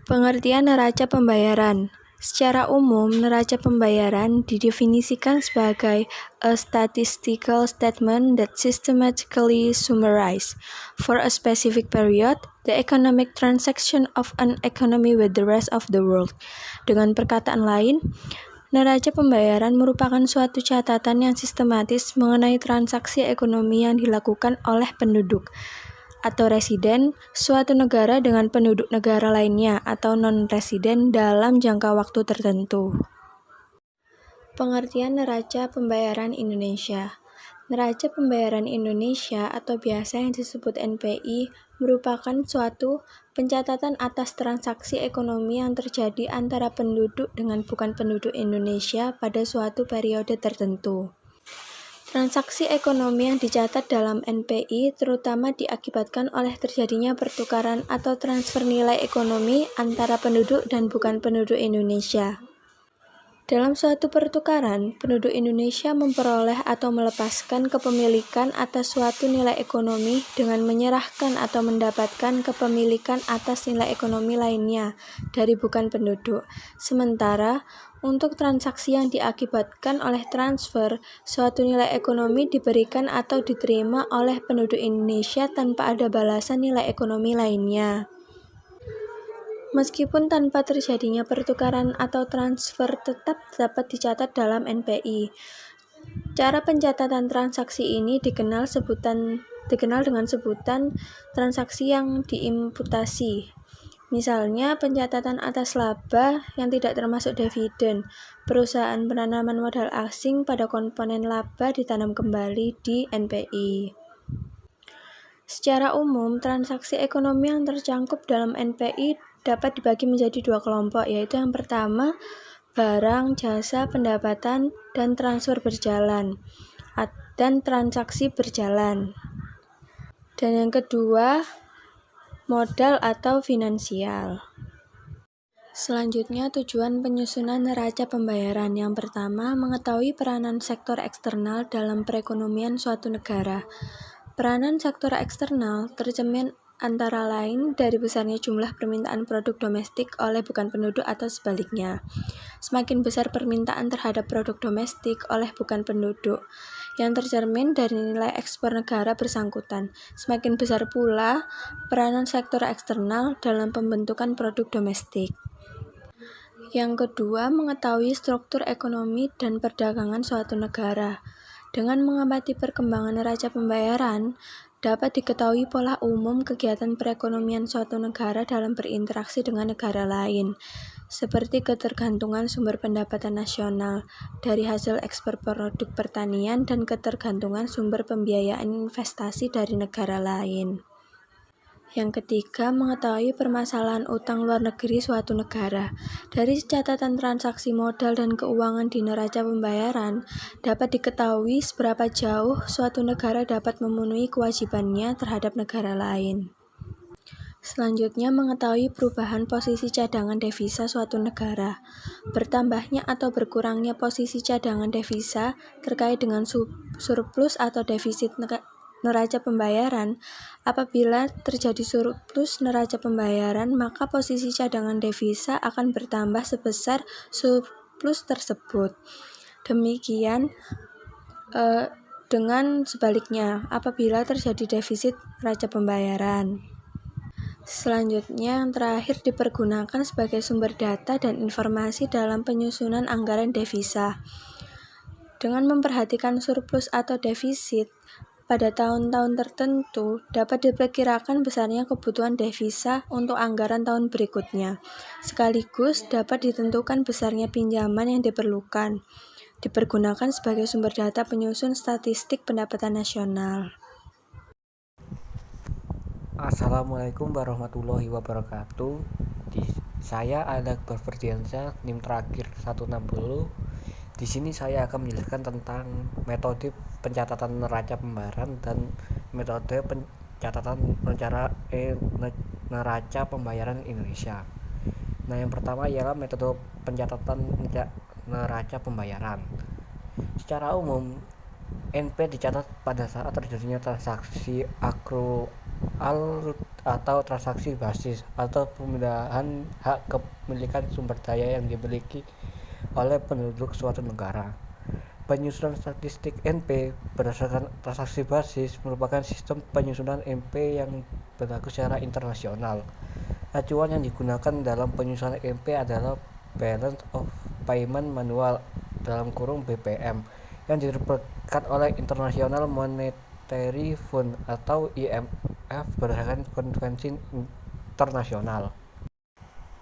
Pengertian neraca pembayaran. Secara umum, neraca pembayaran didefinisikan sebagai a statistical statement that systematically summarizes, for a specific period, the economic transaction of an economy with the rest of the world. Dengan perkataan lain, neraca pembayaran merupakan suatu catatan yang sistematis mengenai transaksi ekonomi yang dilakukan oleh penduduk atau residen suatu negara dengan penduduk negara lainnya atau non-residen dalam jangka waktu tertentu. Pengertian neraca pembayaran Indonesia. Neraca pembayaran Indonesia atau biasa yang disebut NPI merupakan suatu pencatatan atas transaksi ekonomi yang terjadi antara penduduk dengan bukan penduduk Indonesia pada suatu periode tertentu. Transaksi ekonomi yang dicatat dalam NPI terutama diakibatkan oleh terjadinya pertukaran atau transfer nilai ekonomi antara penduduk dan bukan penduduk Indonesia. Dalam suatu pertukaran, penduduk Indonesia memperoleh atau melepaskan kepemilikan atas suatu nilai ekonomi dengan menyerahkan atau mendapatkan kepemilikan atas nilai ekonomi lainnya dari bukan penduduk. Sementara, untuk transaksi yang diakibatkan oleh transfer, suatu nilai ekonomi diberikan atau diterima oleh penduduk Indonesia tanpa ada balasan nilai ekonomi lainnya. Meskipun tanpa terjadinya pertukaran atau transfer tetap dapat dicatat dalam NPI. Cara pencatatan transaksi ini dikenal dengan sebutan transaksi yang diimputasi. Misalnya, pencatatan atas laba yang tidak termasuk dividen. Perusahaan penanaman modal asing pada komponen laba ditanam kembali di NPI. Secara umum, transaksi ekonomi yang tercangkup dalam NPI dapat dibagi menjadi dua kelompok, yaitu yang pertama, barang, jasa, pendapatan, dan transfer berjalan, dan transaksi berjalan. Dan yang kedua, modal atau finansial. Selanjutnya, tujuan penyusunan neraca pembayaran. Yang pertama, mengetahui peranan sektor eksternal dalam perekonomian suatu negara. Peranan sektor eksternal tercermin antara lain dari besarnya jumlah permintaan produk domestik oleh bukan penduduk atau sebaliknya. Semakin besar permintaan terhadap produk domestik oleh bukan penduduk, yang tercermin dari nilai ekspor negara bersangkutan. Semakin besar pula peranan sektor eksternal dalam pembentukan produk domestik. Yang kedua, mengetahui struktur ekonomi dan perdagangan suatu negara. Dengan mengamati perkembangan neraca pembayaran, dapat diketahui pola umum kegiatan perekonomian suatu negara dalam berinteraksi dengan negara lain, seperti ketergantungan sumber pendapatan nasional dari hasil ekspor produk pertanian dan ketergantungan sumber pembiayaan investasi dari negara lain. Yang ketiga, mengetahui permasalahan utang luar negeri suatu negara. Dari catatan transaksi modal dan keuangan di neraca pembayaran, dapat diketahui seberapa jauh suatu negara dapat memenuhi kewajibannya terhadap negara lain. Selanjutnya, mengetahui perubahan posisi cadangan devisa suatu negara. Bertambahnya atau berkurangnya posisi cadangan devisa terkait dengan surplus atau defisit neraca pembayaran. Apabila terjadi surplus neraca pembayaran, maka posisi cadangan devisa akan bertambah sebesar surplus tersebut. Demikian dengan sebaliknya, apabila terjadi defisit neraca pembayaran. Selanjutnya, yang terakhir dipergunakan sebagai sumber data dan informasi dalam penyusunan anggaran devisa. Dengan memperhatikan surplus atau defisit pada tahun-tahun tertentu, dapat diperkirakan besarnya kebutuhan devisa untuk anggaran tahun berikutnya. Sekaligus dapat ditentukan besarnya pinjaman yang diperlukan. Dipergunakan sebagai sumber data penyusun statistik pendapatan nasional. Assalamualaikum warahmatullahi wabarakatuh. Saya Alek Berferdiansyah, NIM terakhir 160. Di sini saya akan menjelaskan tentang metode pencatatan neraca pembayaran dan metode pencatatan neraca pembayaran Indonesia. Nah, yang pertama ialah metode pencatatan neraca pembayaran. Secara umum, NP dicatat pada saat terjadinya transaksi atau transaksi basis atau pemindahan hak kepemilikan sumber daya yang dimiliki oleh penduduk suatu negara. Penyusunan statistik NP berdasarkan transaksi basis merupakan sistem penyusunan NP yang berlaku secara internasional. Acuan yang digunakan dalam penyusunan NP adalah Balance of Payment Manual (BPM) yang diterbitkan oleh International Monetary Fund atau IMF berdasarkan konvensi internasional.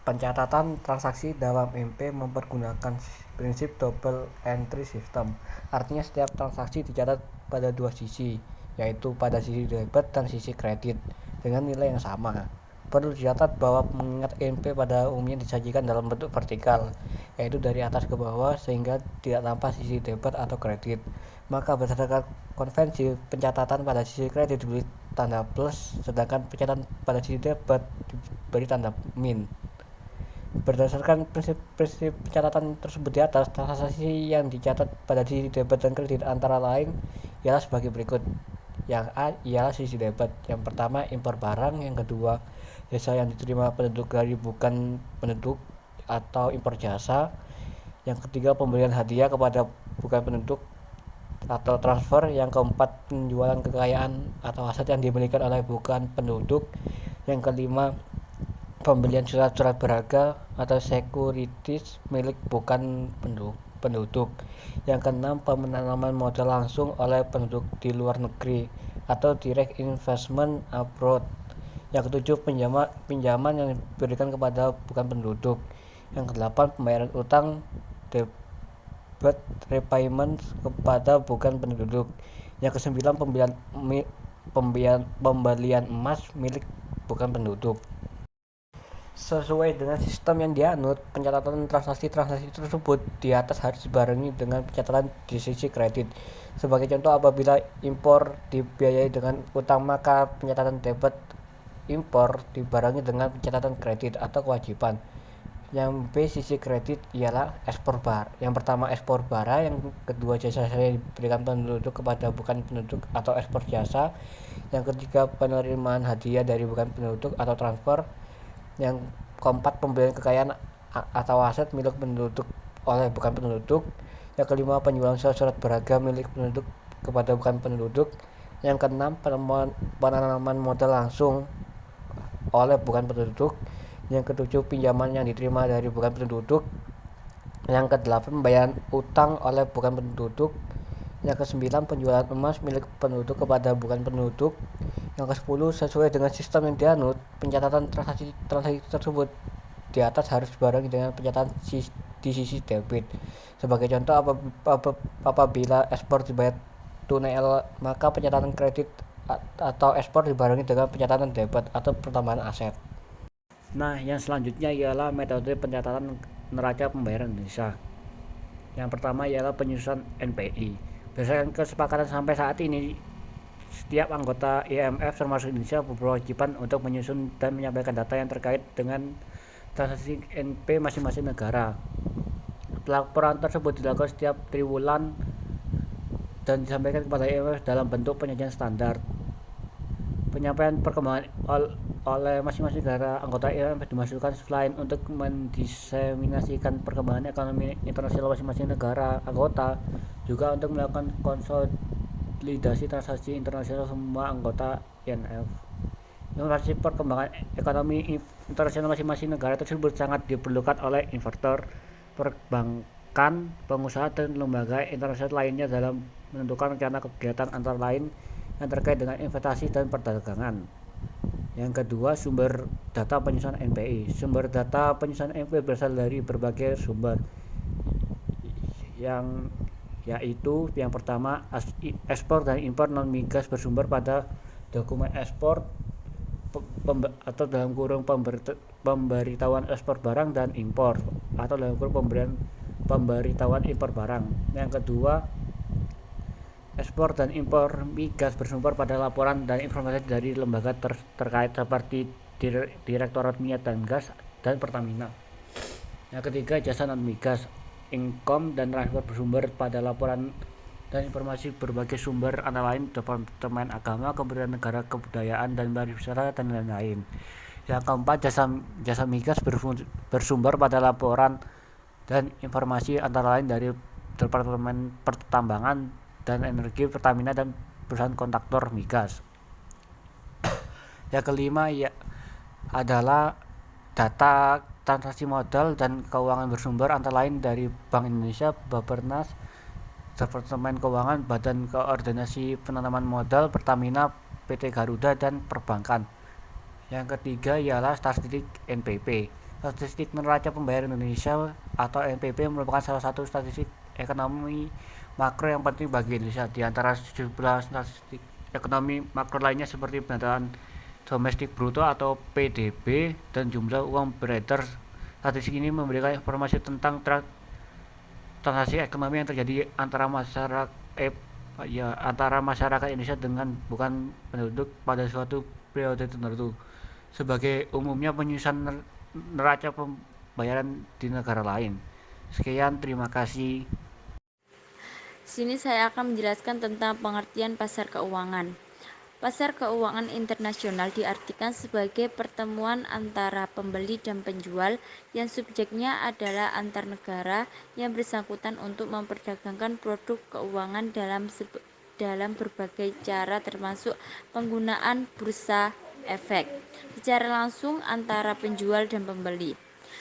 Pencatatan transaksi dalam MP mempergunakan prinsip double entry system. Artinya setiap transaksi dicatat pada dua sisi, yaitu pada sisi debit dan sisi kredit, dengan nilai yang sama. Perlu dicatat bahwa mengingat NP pada umumnya disajikan dalam bentuk vertikal, yaitu dari atas ke bawah sehingga tidak tampak sisi debit atau kredit. Maka berdasarkan konvensi, pencatatan pada sisi kredit diberi tanda plus, sedangkan pencatatan pada sisi debit diberi tanda min. Berdasarkan prinsip pencatatan tersebut di atas, transaksi yang dicatat pada sisi debit dan kredit antara lain ialah sebagai berikut. Yang A ialah sisi debit. Yang pertama, impor barang. Yang kedua, jasa yang diterima penduduk dari bukan penduduk atau impor jasa. Yang ketiga, pemberian hadiah kepada bukan penduduk atau transfer. Yang keempat, penjualan kekayaan atau aset yang dimiliki oleh bukan penduduk. Yang kelima, pembelian surat-surat berharga atau securities milik bukan penduduk. Yang keenam, penanaman modal langsung oleh penduduk di luar negeri atau direct investment abroad. Yang ketujuh, pinjaman yang diberikan kepada bukan penduduk. Yang kedelapan, pembayaran utang debt repayment kepada bukan penduduk. Yang kesembilan, pembelian emas milik bukan penduduk. Sesuai dengan sistem yang dianut, pencatatan transaksi tersebut di atas harus dibarengi dengan pencatatan di sisi kredit. Sebagai contoh, apabila impor dibiayai dengan utang, maka pencatatan debit impor dibarengi dengan pencatatan kredit atau kewajiban. Yang B, sisi kredit ialah ekspor barang. Yang pertama, ekspor barang. Yang kedua, jasa yang diberikan penduduk kepada bukan penduduk atau ekspor jasa. Yang ketiga, penerimaan hadiah dari bukan penduduk atau transfer. Yang keempat, pembelian kekayaan atau aset milik penduduk oleh bukan penduduk. Yang kelima, penjualan surat berharga milik penduduk kepada bukan penduduk. Yang keenam, penanaman modal langsung oleh bukan penduduk. Yang ketujuh, pinjaman yang diterima dari bukan penduduk. Yang kedelapan, pembayaran utang oleh bukan penduduk. Yang kesembilan, penjualan emas milik penduduk kepada bukan penduduk. Yang ke-10, sesuai dengan sistem yang dianut, pencatatan transaksi tersebut di atas harus dibarengi dengan pencatatan di sisi debit. Sebagai contoh, apabila ekspor dibayar tunai, maka pencatatan kredit atau ekspor dibarengi dengan pencatatan debit atau pertambahan aset. Nah, yang selanjutnya ialah metode pencatatan neraca pembayaran Indonesia. Yang pertama ialah penyusunan NPI. Berdasarkan kesepakatan sampai saat ini, setiap anggota IMF termasuk Indonesia berkewajiban untuk menyusun dan menyampaikan data yang terkait dengan transaksi NP masing-masing negara. Pelaporan tersebut dilakukan setiap triwulan dan disampaikan kepada IMF dalam bentuk penyajian standar. Penyampaian perkembangan oleh masing-masing negara anggota IMF dimaksudkan selain untuk mendiseminasikan perkembangan ekonomi internasional masing-masing negara anggota, juga untuk melakukan konsolidasi transaksi internasional semua anggota IMF. Informasi perkembangan ekonomi internasional masing-masing negara tersebut sangat diperlukan oleh investor, perbankan, pengusaha, dan lembaga internasional lainnya dalam menentukan rencana kegiatan antara lain yang terkait dengan investasi dan perdagangan. Yang kedua, sumber data penyusunan NPI. Sumber data penyusunan NPI berasal dari berbagai sumber, yaitu yang pertama, ekspor dan impor non migas bersumber pada dokumen ekspor atau dalam kurung pemberitahuan ekspor barang dan impor atau dalam kurung pemberitahuan impor barang. Yang kedua, ekspor dan impor migas bersumber pada laporan dan informasi dari lembaga terkait seperti Direktorat Minyak dan Gas dan Pertamina. Yang ketiga, jasa non migas, income dan transfer bersumber pada laporan dan informasi berbagai sumber antara lain Departemen Agama, Kementerian Negara Kebudayaan dan Pariwisata dan lain-lain. Yang keempat, jasa migas bersumber pada laporan dan informasi antara lain dari Departemen Pertambangan dan Energi, Pertamina, dan perusahaan kontraktor migas. Yang kelima adalah data transaksi modal dan keuangan bersumber antara lain dari Bank Indonesia, Bappenas, Departemen Keuangan, Badan Koordinasi Penanaman Modal, Pertamina, PT Garuda, dan perbankan. Yang ketiga ialah statistik NPP. Statistik Neraca Pembayaran Indonesia atau NPP merupakan salah satu statistik ekonomi makro yang penting bagi Indonesia. Di antara sejumlah statistik ekonomi makro lainnya seperti pendataan domestik bruto atau PDB dan jumlah uang beredar. Statistik ini memberikan informasi tentang transaksi ekonomi yang terjadi antara masyarakat Indonesia dengan bukan penduduk pada suatu periode tertentu. Sebagai umumnya penyusunan neraca pembayaran di negara lain. Sekian, terima kasih. Sini saya akan menjelaskan tentang pengertian pasar keuangan. Pasar keuangan internasional diartikan sebagai pertemuan antara pembeli dan penjual yang subjeknya adalah antar negara yang bersangkutan untuk memperdagangkan produk keuangan dalam berbagai cara termasuk penggunaan bursa efek secara langsung antara penjual dan pembeli.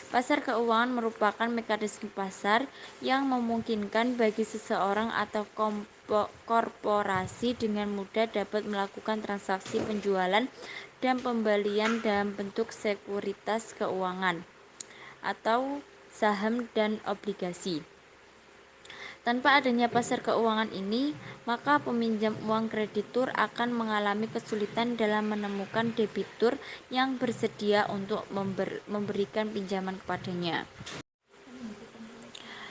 Pasar keuangan merupakan mekanisme pasar yang memungkinkan bagi seseorang atau korporasi dengan mudah dapat melakukan transaksi penjualan dan pembelian dalam bentuk sekuritas keuangan atau saham dan obligasi. Tanpa adanya pasar keuangan ini, maka peminjam uang kreditur akan mengalami kesulitan dalam menemukan debitur yang bersedia untuk memberikan pinjaman kepadanya.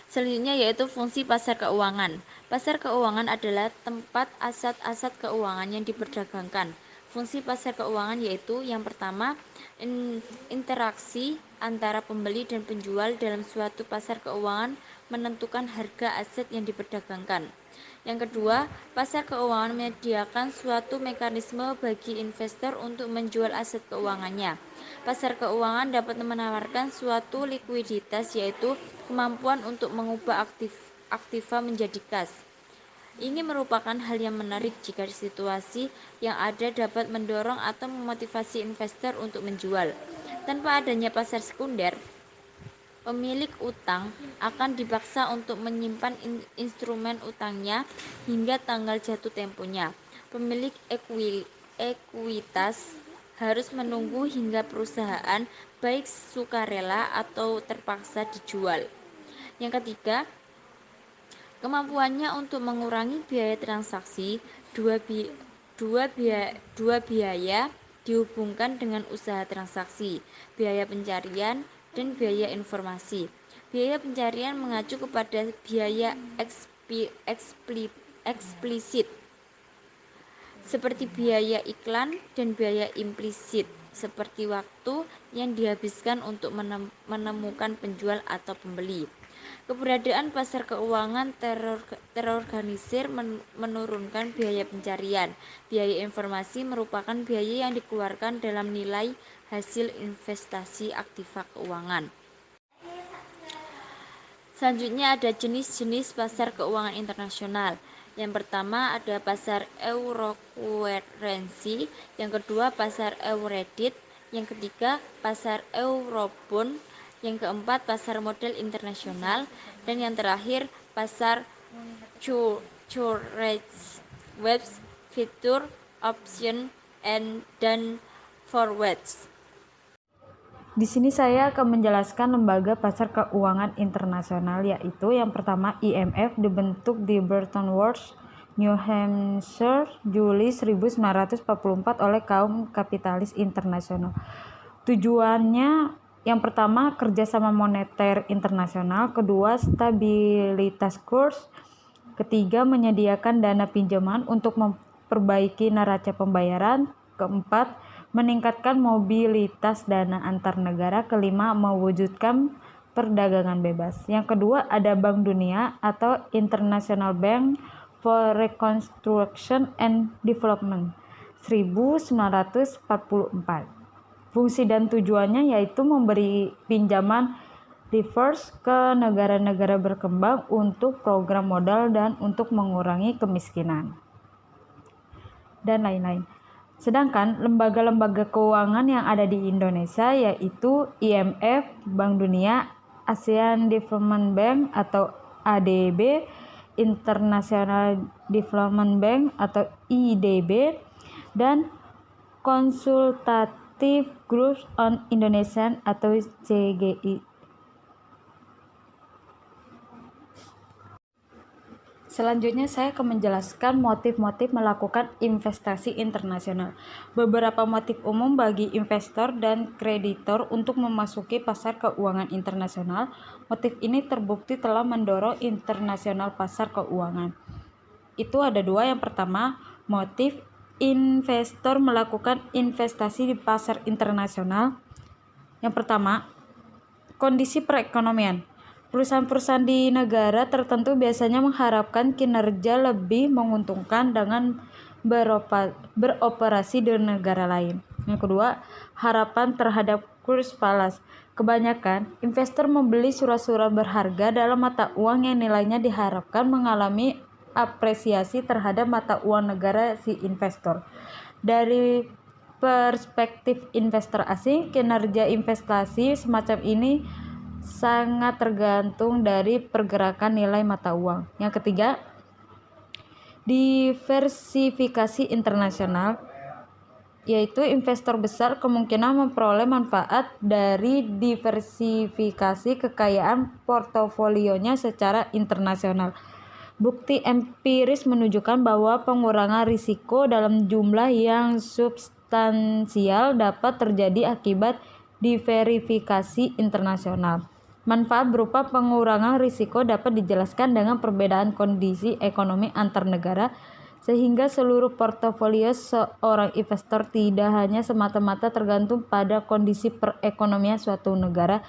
Selanjutnya yaitu fungsi pasar keuangan. Pasar keuangan adalah tempat aset-aset keuangan yang diperdagangkan. Fungsi pasar keuangan yaitu yang pertama, interaksi antara pembeli dan penjual dalam suatu pasar keuangan menentukan harga aset yang diperdagangkan. Yang kedua, pasar keuangan menyediakan suatu mekanisme bagi investor untuk menjual aset keuangannya. Pasar keuangan dapat menawarkan suatu likuiditas yaitu kemampuan untuk mengubah aktiva menjadi kas. Ini merupakan hal yang menarik jika situasi yang ada dapat mendorong atau memotivasi investor untuk menjual. Tanpa adanya pasar sekunder, pemilik utang akan dipaksa untuk menyimpan instrumen utangnya hingga tanggal jatuh temponya. Pemilik ekuitas harus menunggu hingga perusahaan baik sukarela atau terpaksa dijual. Yang ketiga, kemampuannya untuk mengurangi biaya transaksi. Dua biaya dihubungkan dengan usaha transaksi, biaya pencarian dan biaya informasi. Biaya pencarian mengacu kepada biaya eksplisit seperti biaya iklan dan biaya implisit seperti waktu yang dihabiskan untuk menemukan penjual atau pembeli. Keberadaan pasar keuangan terorganisir menurunkan biaya pencarian. Biaya informasi merupakan biaya yang dikeluarkan dalam nilai hasil investasi aktiva keuangan. Selanjutnya ada jenis-jenis pasar keuangan internasional. Yang pertama ada pasar Eurocurrency, yang kedua pasar Eureddit, yang ketiga pasar Eurobond, yang keempat pasar modal internasional, dan yang terakhir pasar Forex, Webs, Future, Option, dan Forwards. Di sini saya akan menjelaskan lembaga pasar keuangan internasional, yaitu yang pertama IMF, dibentuk di Bretton Woods, New Hampshire, Juli 1944 oleh kaum kapitalis internasional. Tujuannya yang pertama kerjasama moneter internasional, kedua stabilitas kurs, ketiga menyediakan dana pinjaman untuk memperbaiki neraca pembayaran, keempat meningkatkan mobilitas dana antar negara, kelima mewujudkan perdagangan bebas. Yang kedua ada Bank Dunia atau International Bank for Reconstruction and Development 1944. Fungsi dan tujuannya yaitu memberi pinjaman reverse ke negara-negara berkembang untuk program modal dan untuk mengurangi kemiskinan dan lain-lain. Sedangkan lembaga-lembaga keuangan yang ada di Indonesia yaitu IMF, Bank Dunia, ASEAN Development Bank atau ADB, International Development Bank atau IDB, dan Consultative Group on Indonesian atau CGI. Selanjutnya saya akan menjelaskan motif-motif melakukan investasi internasional. Beberapa motif umum bagi investor dan kreditor untuk memasuki pasar keuangan internasional. Motif ini terbukti telah mendorong internasional pasar keuangan. Itu ada dua. Yang pertama, motif investor melakukan investasi di pasar internasional. Yang pertama, kondisi perekonomian. Perusahaan-perusahaan di negara tertentu biasanya mengharapkan kinerja lebih menguntungkan dengan beroperasi di negara lain. Yang kedua, harapan terhadap kurs falas. Kebanyakan investor membeli surat-surat berharga dalam mata uang yang nilainya diharapkan mengalami apresiasi terhadap mata uang negara si investor. Dari perspektif investor asing, kinerja investasi semacam ini sangat tergantung dari pergerakan nilai mata uang. Yang ketiga, diversifikasi internasional, yaitu investor besar kemungkinan memperoleh manfaat dari diversifikasi kekayaan portofolionya secara internasional. Bukti empiris menunjukkan bahwa pengurangan risiko dalam jumlah yang substansial dapat terjadi akibat diverifikasi internasional. Manfaat berupa pengurangan risiko dapat dijelaskan dengan perbedaan kondisi ekonomi antar negara, sehingga seluruh portofolio seorang investor tidak hanya semata-mata tergantung pada kondisi perekonomian suatu negara.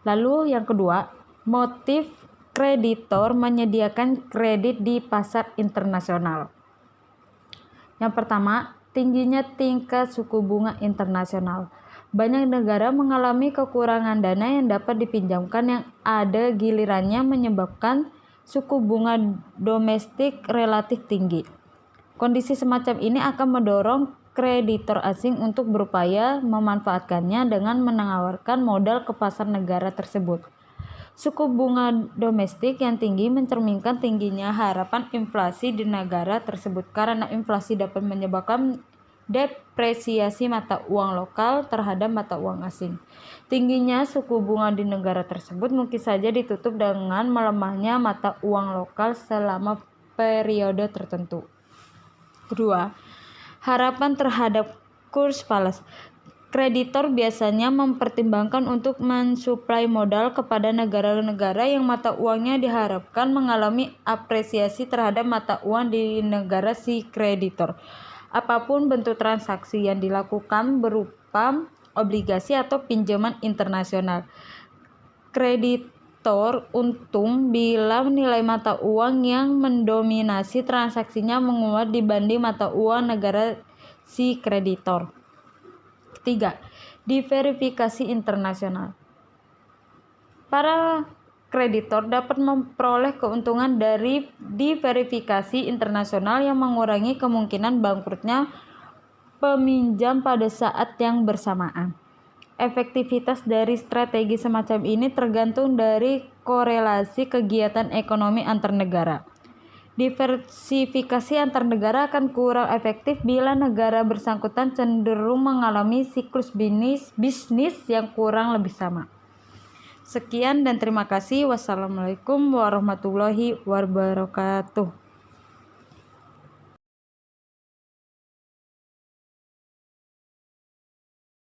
Lalu yang kedua, motif kreditor menyediakan kredit di pasar internasional. Yang pertama, tingginya tingkat suku bunga internasional. Banyak negara mengalami kekurangan dana yang dapat dipinjamkan yang ada gilirannya menyebabkan suku bunga domestik relatif tinggi. Kondisi semacam ini akan mendorong kreditor asing untuk berupaya memanfaatkannya dengan menawarkan modal ke pasar negara tersebut. Suku bunga domestik yang tinggi mencerminkan tingginya harapan inflasi di negara tersebut karena inflasi dapat menyebabkan depresiasi mata uang lokal terhadap mata uang asing. Tingginya suku bunga di negara tersebut mungkin saja ditutup dengan melemahnya mata uang lokal selama periode tertentu. Kedua, harapan terhadap kurs falas. Kreditor biasanya mempertimbangkan untuk mensuplai modal kepada negara-negara yang mata uangnya diharapkan mengalami apresiasi terhadap mata uang di negara si kreditor. Apapun bentuk transaksi yang dilakukan berupa obligasi atau pinjaman internasional. Kreditor untung bila nilai mata uang yang mendominasi transaksinya menguat dibanding mata uang negara si kreditor. Ketiga, diverifikasi internasional. Para kreditor dapat memperoleh keuntungan dari diverifikasi internasional yang mengurangi kemungkinan bangkrutnya peminjam pada saat yang bersamaan. Efektivitas dari strategi semacam ini tergantung dari korelasi kegiatan ekonomi antar negara. Diversifikasi antar negara akan kurang efektif bila negara bersangkutan cenderung mengalami siklus bisnis yang kurang lebih sama. Sekian dan terima kasih. Wassalamualaikum warahmatullahi wabarakatuh.